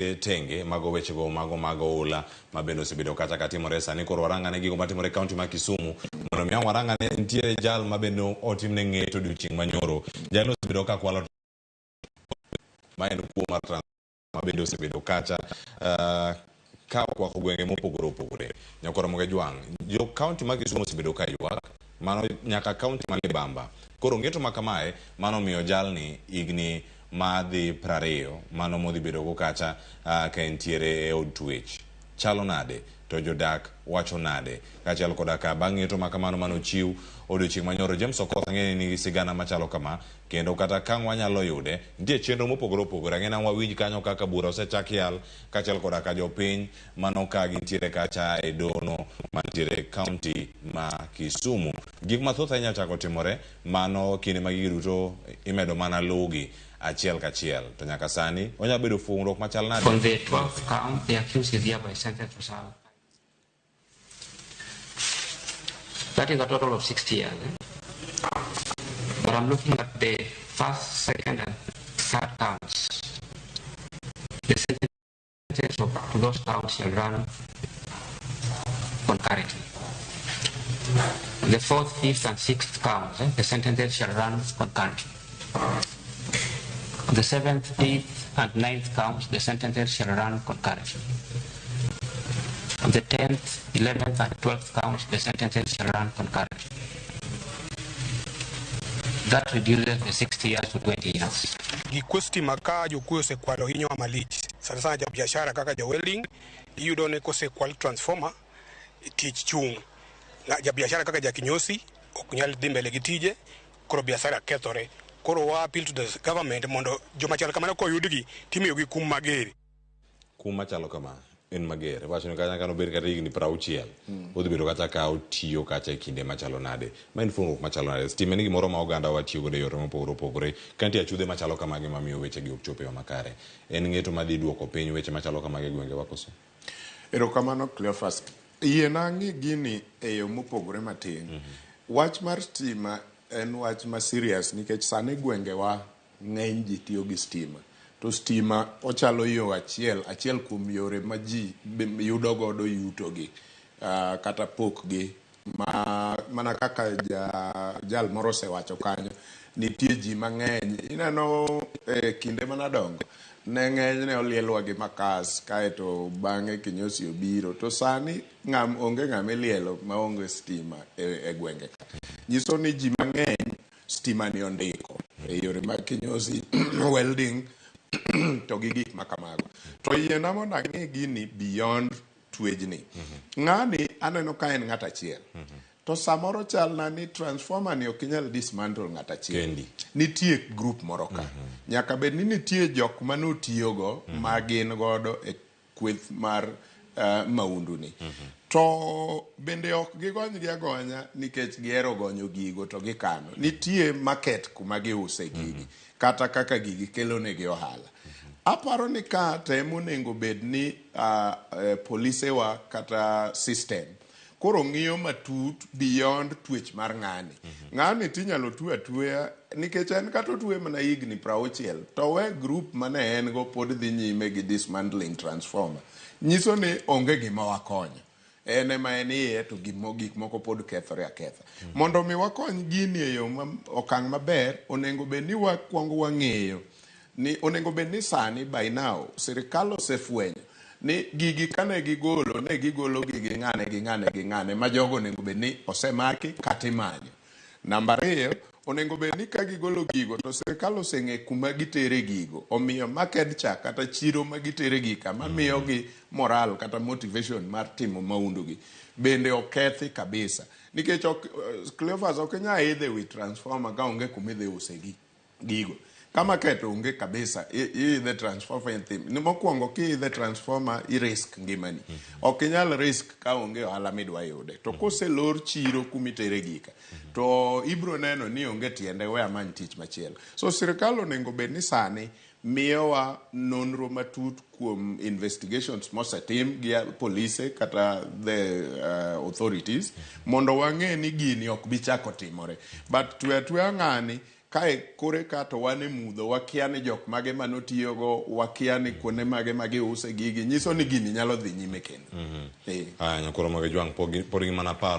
tenge mago weche go mago ula mabendo osebedo kata katimore sani koro waranga ne gigo matimore kaunti ma Kisumu mondo mi waranga ne nitiere jal mabendo otimne ng'eto odiochieng' manyoro jalo osebedo ka kwalo ma en kuwo mar transfoma mabendo osebedo kacha ka okwako gwenge mopogore opogore nyakoro Ramogi jwang' jo kaunti ma Kisumu osebedo ka ywak mano nyaka kaunti ma Libamba koro ng'eto ma kamae mano miyo jalni igni madhi 20 mano modhi bedo go kacha ka entiere e od twech chalo nade to jodak wacho nade kaachiel koda ka bang' ng'eto ma kamano mano chiw odiochieng' manyoro James Okoth ang'e ni sigana machalo kama kendo kata ka wanyalo yude nitie chenro mopogore opogore ang'e na wawinj kanyo kaka bura osechak yal kaachiel koda ka jopiny mano ka gintiere kacha e dono mantiere kaunti ma Kisumu gik mathoth ahinya chako timore mano kinde ma gigi duto imedo mana lugi achiel kachiel to nyaka sani onya bedo fungruok machal nade. On the 12th count, the accused is hereby sentenced to serve. That is a total of 60 years. But I'm looking at the first, second, and third counts. The sentences to those counts shall run concurrently. The fourth, fifth, and sixth counts, the sentences shall run concurrently. The 7th, 8th, and 9th counts, the sentences shall run concurrently. On the 10th, 11th, and 12th counts, the sentences shall run concurrently. That reduces the 60 years to 20 years. Gikusti maka jukuyo se kwalo hinyo wa malich. Sana sana ja biashara kaka ja welding, hiyo done ko se kwal transformer, teach chung. Na ja biashara kaka ja kinyosi, okunyali dimbele gitije, koro biashara kethore. Koro wa appeal to the government mondo joma chalo kamano ko yudgi timiyo gi kum mager. Kum machalo kama en mager. Wacho ni kanya kano ber kata higni 60. Odhi bedo kata ka otiyo kacha e kinde machalo nade. Ma en fungruok machalo nade. Stima ni gimoro ma oganda watiyo godo e yore mopogore opogore. Kanti achudhe machalo kamagi mamiyo weche gi ok chope yo makare. En ng'eto madhi duoko piny weche machalo kamagi gwenge wakoso. Erokamano Cleophas. Yiena ng'i gini e yo mopogore matin. Wach mar stima en wach ma serious nikech sani gwenge wa ng'eny ji tiyo gi stima. To stima ochalo yo achiel kuom yore ma ji yudo godo yuto gi kata pok gi mana kaka jal moro osewacho kanyo nitie ji mang'eny ineno kinde manadongo ne ng'eny ne olielwa gi makas kaeto bang'e kinyosi obiro to sani onge ng'ama ilielo maonge stima e gwenge ka nyiso ni ji mang'eny stima ni ondiko e yore mag kinyosi welding to gi gik makamago to yiena mondo ang'e gini beyond twejni ng'ani aneno ka en ng'at achiel to samoro chalna ni transformer ni ok inyal dismantle ng'at achiel nitie group moro ka nyaka bed ni nitie jok manotiyogo ma gin godo e kweth mar maundu ni to bende ok gigony gi agonya nikech gihero gonyo gigo to gikano nitie market kuma giuse gigi kata kaka gigi kelo negi ohala aparo ni ka temo nengo bed ni polise wa kata system koro ng'iyo matut beyond twech mar ng'ani tinyalo twe atweya nikech en kata otwe mana higni 60 to we group mane en go pod dhi nyime gi dismantling transformer nyiso ni onge gima wakonyo ene ma en iye to gik moko pod kethore aketha mondo mi wakony gini e yo okang' maber onengo bed ni wakwongo wang'eyo ni onengo bed ni sani by now sirikal osefwenyo ni gigi kane gigolo ne gigolo gigi ng'ane ma jogo onengo bed ni osemaki kata imanyo namba 2 onengo bed ni ka gigolo gigo to sirikal oseng'e kuma gitere gigo omiyo market cha kata chiro ma gitere gika ma miyo gi moral kata motivation mar timo maundu gi bende okethi kabisa nikech Cleophas ok nya idhe wi transformer ka onge kuma idhe use gigo kama keto onge kabisa idhe transformer ni mokwongo ki idhe transformer i risk ngimani ok inyal risk ka onge ohala midwa yude to koselor chiro kumitere gika to ibro neno ni onge tiende we amany tich machielo so sirikal onengo bed ni sani miyowa nonro matut kuom investigations mosetim gi police kata the authorities mondo wang'e ni gini ok bi chako timore but twe ng'ani kae kore ka to wan e mudho wakia ni jok mage manotiyogo, wakia ni kuonde mage magiuse gigi, nyiso ni gini nyalo dhi nyime kendo. Nyakoro mage jwang' pod gimana paro